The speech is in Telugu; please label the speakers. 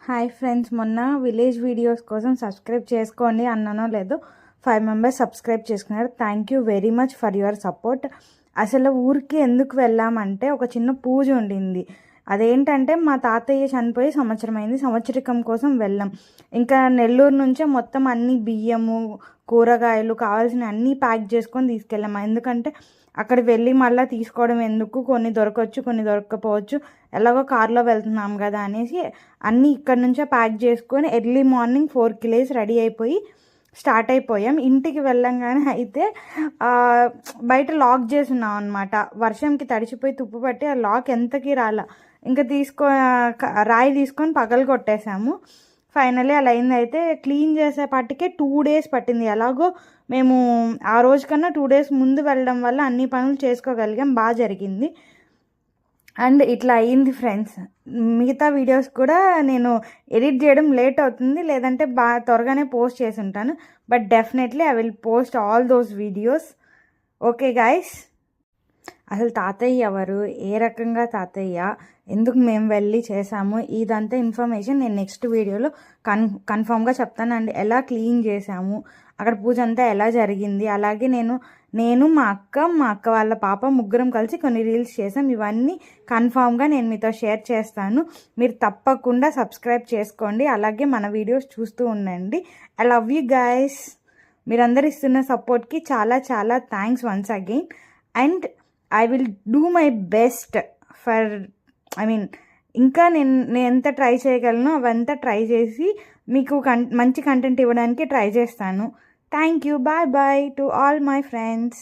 Speaker 1: హాయ్ ఫ్రెండ్స్, మొన్న విలేజ్ వీడియోస్ కోసం సబ్స్క్రైబ్ చేసుకోండి అన్నానో లేదో 5 మెంబర్స్ సబ్స్క్రైబ్ చేసుకున్నారు. Thank you very much for your support. అసలు ఊరికి ఎందుకు వెళ్ళామంటే ఒక చిన్న పూజ ఉండింది. అదేంటంటే మా తాతయ్య చనిపోయి సంవత్సరం అయింది. సంవత్సరికం కోసం వెళ్ళాం. ఇంకా నెల్లూరు నుంచే మొత్తం అన్ని బియ్యము, కూరగాయలు కావాల్సిన అన్నీ ప్యాక్ చేసుకొని తీసుకెళ్ళాము. ఎందుకంటే అక్కడ వెళ్ళి మళ్ళీ తీసుకోవడం ఎందుకు, కొన్ని దొరకవచ్చు కొన్ని దొరకకపోవచ్చు, ఎలాగో కార్లో వెళ్తున్నాం కదా అనేసి అన్నీ ఇక్కడ నుంచే ప్యాక్ చేసుకొని ఎర్లీ మార్నింగ్ 4కి లేసి రెడీ అయిపోయి స్టార్ట్ అయిపోయాం. ఇంటికి వెళ్ళంగానే అయితే బయట లాక్ చేసి ఉన్నాం అనమాట. వర్షంకి తడిచిపోయి తుప్పు పట్టి ఆ లాక్ ఎంతకి రాలా. ఇంకా రాయి తీసుకొని పగలు కొట్టేశాము. ఫైనలీ అలా అయింది. అయితే క్లీన్ చేసేపాటికే 2 డేస్ పట్టింది. ఎలాగో మేము ఆ రోజు కన్నా 2 డేస్ ముందు వెళ్ళడం వల్ల అన్ని పనులు చేసుకోగలిగాం. బాగా జరిగింది. అండ్ ఇట్లా అయ్యింది ఫ్రెండ్స్. మిగతా వీడియోస్ కూడా నేను ఎడిట్ చేయడం లేట్ అవుతుంది, లేదంటే బాగా త్వరగానే పోస్ట్ చేసి ఉంటాను. But definitely I will post all those videos. Okay guys, అసలు తాతయ్య ఎవరు, ఏ రకంగా తాతయ్య, ఎందుకు మేము వెళ్ళి చేసాము, ఇదంతా ఇన్ఫర్మేషన్ నేను నెక్స్ట్ వీడియోలో కన్ఫామ్గా చెప్తాను. అండ్ ఎలా క్లీన్ చేసాము, అక్కడ పూజ అంతా ఎలా జరిగింది, అలాగే నేను మా అక్క వాళ్ళ పాప ముగ్గురం కలిసి కొన్ని రీల్స్ చేసాం. ఇవన్నీ కన్ఫామ్గా నేను మీతో షేర్ చేస్తాను. మీరు తప్పకుండా సబ్స్క్రైబ్ చేసుకోండి, అలాగే మన వీడియోస్ చూస్తూ ఉండండి. I love you guys. మీరందరూ ఇస్తున్న సపోర్ట్కి చాలా చాలా thanks once again. And I will do my best for ఇంకా నేను ఎంత ట్రై చేయగలను అవంతా ట్రై చేసి మీకు మంచి కంటెంట్ ఇవ్వడానికి ట్రై చేస్తాను. Thank you. Bye bye to all my friends.